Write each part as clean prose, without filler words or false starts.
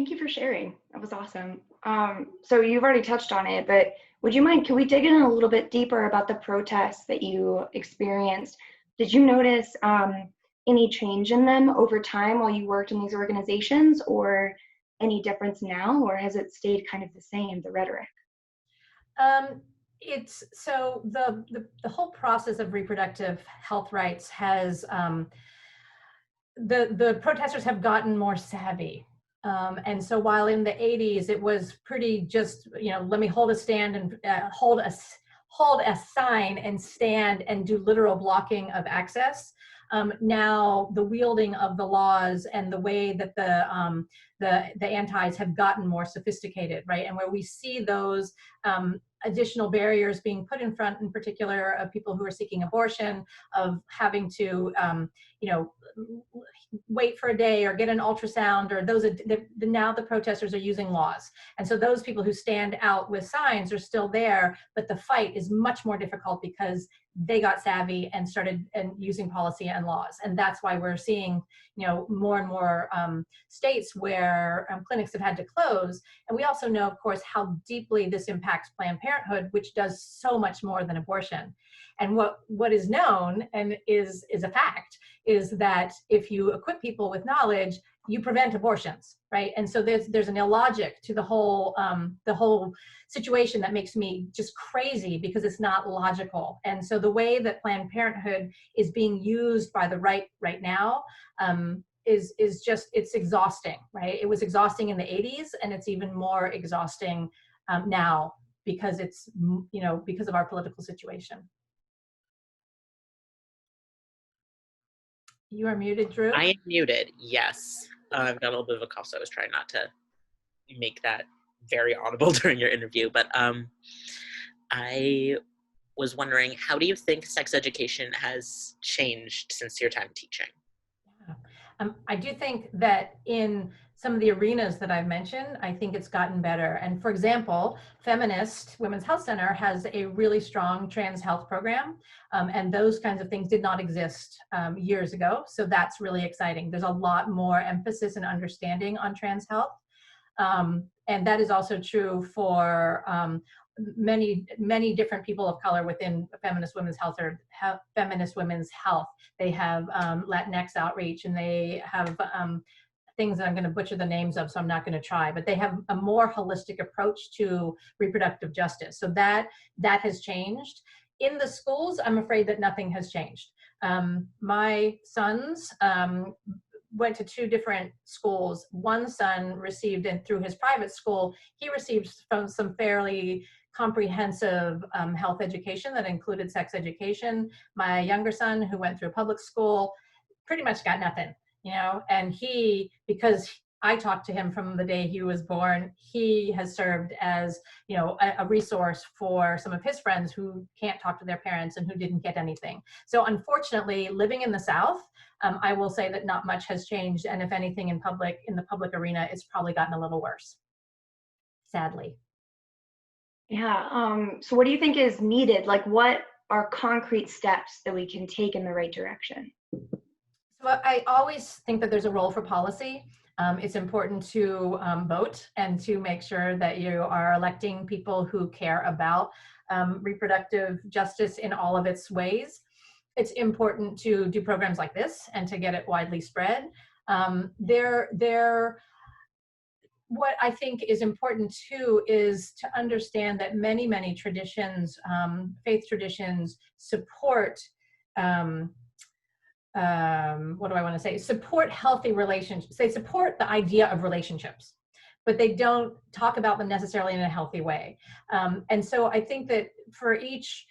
Thank you for sharing. That was awesome. So you've already touched on it, but would you mind, can we dig in a little bit deeper about the protests that you experienced? Did you notice any change in them over time while you worked in these organizations, or any difference now, or has it stayed kind of the same, the rhetoric? It's so the whole process of reproductive health rights has the protesters have gotten more savvy. And so while in the 80s it was pretty just, let me hold a stand and hold a sign and stand and do literal blocking of access. Now the wielding of the laws and the way that the antis have gotten more sophisticated, right? And where we see those additional barriers being put in front, in particular of people who are seeking abortion, of having to, wait for a day or get an ultrasound, or now the protesters are using laws. And so those people who stand out with signs are still there, but the fight is much more difficult because they got savvy and started using policy and laws. And that's why we're seeing, more and more states where clinics have had to close. And we also know, of course, how deeply this impacts Planned Parenthood, which does so much more than abortion. And what is known and is a fact is that if you equip people with knowledge, you prevent abortions, right? And so there's an illogic to the whole situation that makes me just crazy because it's not logical. And so the way that Planned Parenthood is being used by the right now is just, it's exhausting, right? It was exhausting in the 80s, and it's even more exhausting now because it's, because of our political situation. You are muted, Drew. I am muted, yes. I've got a little bit of a cough, so I was trying not to make that very audible during your interview. But I was wondering, how do you think sex education has changed since your time teaching? I do think that in some of the arenas that I've mentioned, I think it's gotten better. And for example, Feminist Women's Health Center has a really strong trans health program. And those kinds of things did not exist years ago. So that's really exciting. There's a lot more emphasis and understanding on trans health. And that is also true for many different people of color within Feminist Women's Health or Feminist Women's Health. They have Latinx outreach, and they have things that I'm going to butcher the names of, so I'm not going to try, but they have a more holistic approach to reproductive justice. So that has changed. In the schools, I'm afraid that nothing has changed. My sons went to two different schools. One son received, and through his private school, he received some fairly comprehensive health education that included sex education. My younger son, who went through public school, pretty much got nothing, and because I talked to him from the day he was born, he has served as, a resource for some of his friends who can't talk to their parents and who didn't get anything. So unfortunately, living in the South, I will say that not much has changed. And if anything, in the public arena, it's probably gotten a little worse, sadly. Yeah, so what do you think is needed? Like, what are concrete steps that we can take in the right direction? So I always think that there's a role for policy. It's important to vote and to make sure that you are electing people who care about reproductive justice in all of its ways. It's important to do programs like this and to get it widely spread. What I think is important too is to understand that many traditions, faith traditions, support support healthy relationships. They support the idea of relationships, but they don't talk about them necessarily in a healthy way. And so I think that for each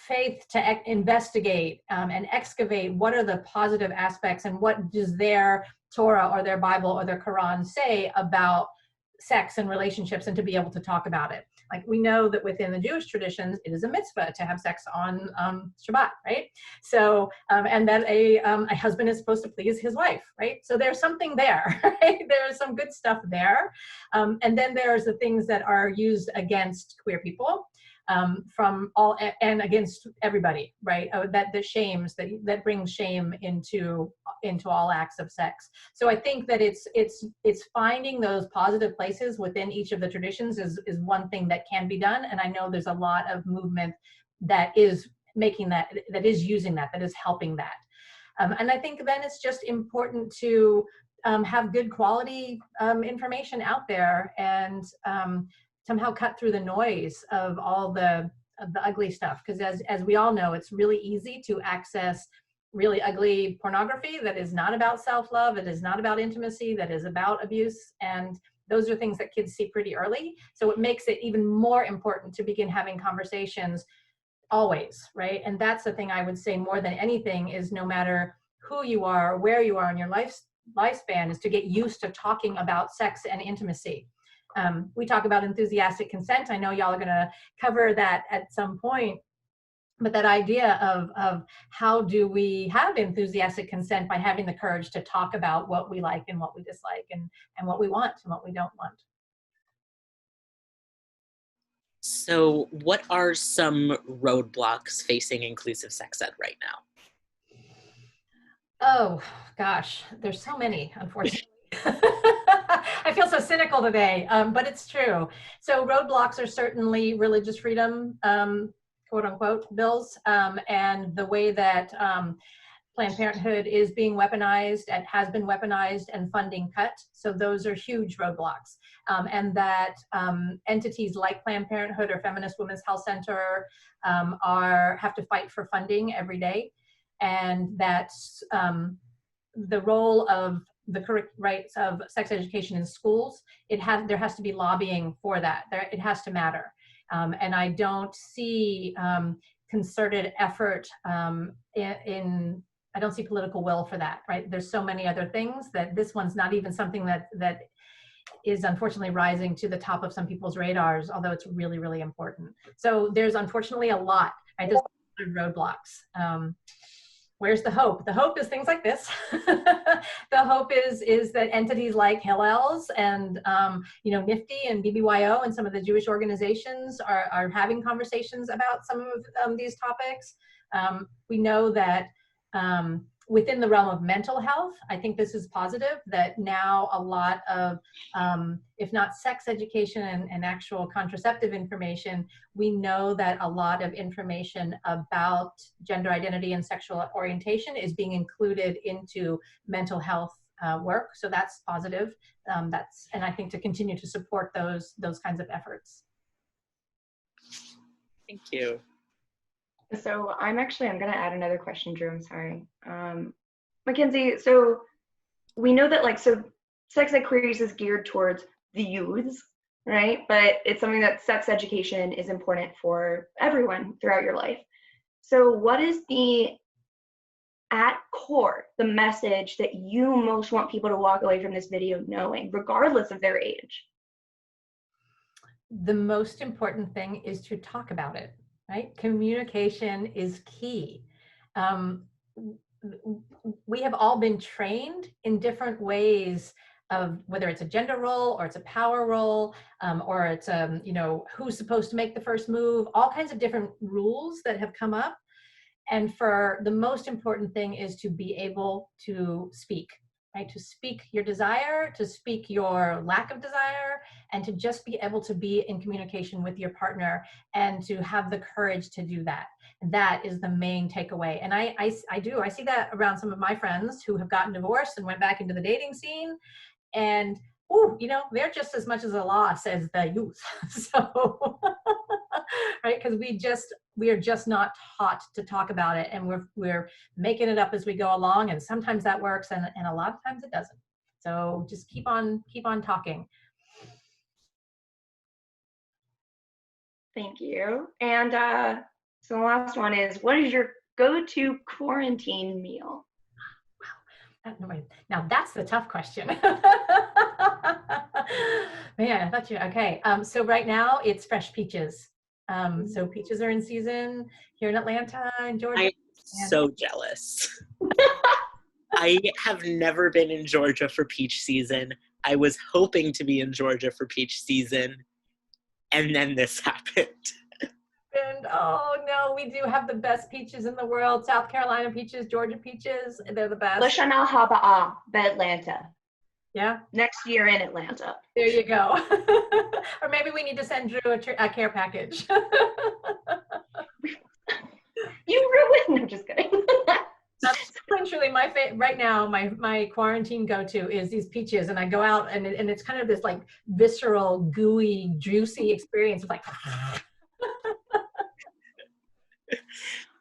faith to investigate and excavate what are the positive aspects and what does their Torah or their Bible or their Quran say about sex and relationships, and to be able to talk about it. Like, we know that within the Jewish traditions, it is a mitzvah to have sex on Shabbat, right? So, and that a husband is supposed to please his wife, right? So there's something there, right? There's some good stuff there. And then there's the things that are used against queer people. from all and against everybody, right? That brings shame into all acts of sex. So I think that it's finding those positive places within each of the traditions is one thing that can be done. And I know there's a lot of movement that is making that is using that is helping that. And I think then it's just important to have good quality information out there and somehow cut through the noise of all the ugly stuff. Because as we all know, it's really easy to access really ugly pornography that is not about self-love, it is not about intimacy, that is about abuse. And those are things that kids see pretty early. So it makes it even more important to begin having conversations always, right? And that's the thing I would say more than anything is no matter who you are, where you are in your lifespan, is to get used to talking about sex and intimacy. We talk about enthusiastic consent. I know y'all are going to cover that at some point, but that idea of how do we have enthusiastic consent by having the courage to talk about what we like and what we dislike and what we want and what we don't want. So what are some roadblocks facing inclusive sex ed right now? Oh, gosh, there's so many, unfortunately. I feel so cynical today, but it's true. So roadblocks are certainly religious freedom, quote unquote, bills, and the way that Planned Parenthood is being weaponized and has been weaponized and funding cut. So those are huge roadblocks. And that entities like Planned Parenthood or Feminist Women's Health Center have to fight for funding every day. And that's the role of the correct rights of sex education in schools. There has to be lobbying for that. It has to matter. And I don't see concerted effort I don't see political will for that, right? There's so many other things that this one's not even something that is unfortunately rising to the top of some people's radars, although it's really, really important. So there's unfortunately a lot, right? There's a lot of roadblocks. Where's the hope? The hope is things like this. The hope is that entities like Hillel's and NIFTY and BBYO and some of the Jewish organizations are having conversations about some of these topics. We know that within the realm of mental health, I think this is positive that now a lot of, if not sex education and actual contraceptive information, we know that a lot of information about gender identity and sexual orientation is being included into mental health work. So that's positive. And I think to continue to support those kinds of efforts. Thank you. So I'm going to add another question, Drew, I'm sorry. McKenzie, so we know that sex ed queries is geared towards the youths, right? But it's something that sex education is important for everyone throughout your life. So what is at core, the message that you most want people to walk away from this video knowing, regardless of their age? The most important thing is to talk about it. Right? Communication is key. We have all been trained in different ways of whether it's a gender role or it's a power role or it's who's supposed to make the first move, all kinds of different rules that have come up. And for the most important thing is to be able to speak, right? To speak your desire, to speak your lack of desire, and to just be able to be in communication with your partner and to have the courage to do that. That is the main takeaway. And I see that around some of my friends who have gotten divorced and went back into the dating scene. And, they're just as much as a loss as the youth. So, right? Because we are just not taught to talk about it, and we're making it up as we go along, and sometimes that works and a lot of times it doesn't. So just keep on talking. Thank you. And so the last one is, what is your go-to quarantine meal? Now that's the tough question. Man, I thought okay. So right now it's fresh peaches. So peaches are in season here in Atlanta and Georgia. I'm so jealous. I have never been in Georgia for peach season. I was hoping to be in Georgia for peach season, and then this happened. happened. Oh no, we do have the best peaches in the world. South Carolina peaches, Georgia peaches, they're the best. Lashana Haba'a, Atlanta. Yeah, Next year in Atlanta. there you go. Or maybe we need to send Drew a care package. You ruined. No, just kidding. That's literally my right now. My quarantine go-to is these peaches, and I go out and it's kind of this like visceral, gooey, juicy experience of like.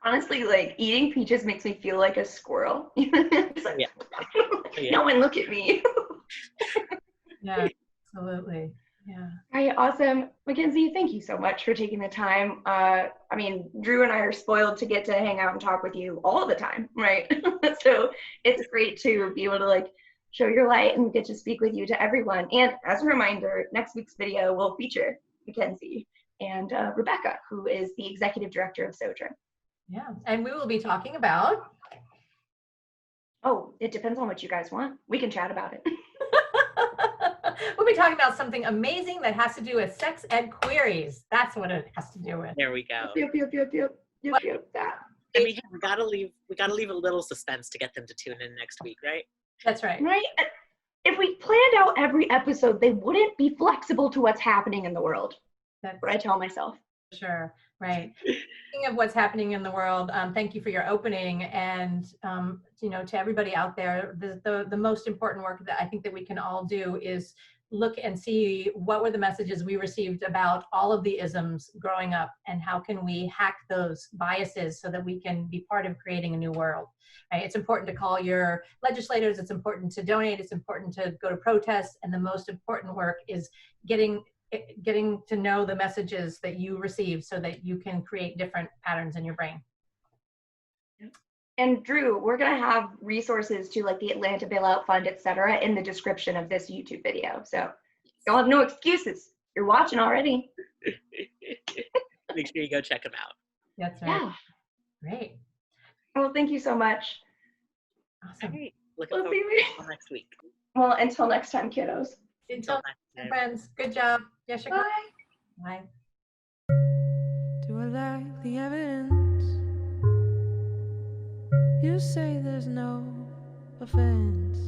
Honestly, like eating peaches makes me feel like a squirrel. It's like, Yeah. no one look at me. Yeah, absolutely. Yeah. All right, awesome. McKenzie, thank you so much for taking the time. I mean, Drew and I are spoiled to get to hang out and talk with you all the time, right? So it's great to be able to like show your light and get to speak with you to everyone. And as a reminder, next week's video will feature McKenzie and Rebecca, who is the executive director of Sojourn. Yeah, and we will be talking about. Oh, it depends on what you guys want. We can chat about it. We'll be talking about something amazing that has to do with sex ed queries. That's what it has to do with. There we go. That. And we gotta leave a little suspense to get them to tune in next week, right? That's right. Right? If we planned out every episode, they wouldn't be flexible to what's happening in the world. That's what I tell myself. Sure. Right. Speaking of what's happening in the world, thank you for your opening, and to everybody out there, the most important work that I think that we can all do is look and see what were the messages we received about all of the isms growing up, and how can we hack those biases so that we can be part of creating a new world. Right? It's important to call your legislators, it's important to donate, it's important to go to protests, and the most important work is getting to know the messages that you receive so that you can create different patterns in your brain. And Drew, we're going to have resources to like the Atlanta Bailout Fund, et cetera, in the description of this YouTube video. So you'll have no excuses. You're watching already. Make sure you go check them out. That's right. Yeah. Great. Well, thank you so much. Awesome. Right. Looking forward to next week. Well, until next time, kiddos. Until next time, friends. Good job. Yes, bye. Bye. Do I lack the evidence? You say there's no offense.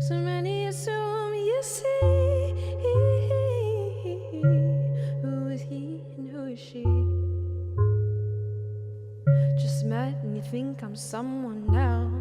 So many assume you see. Who is he and who is she? Just met and you think I'm someone else.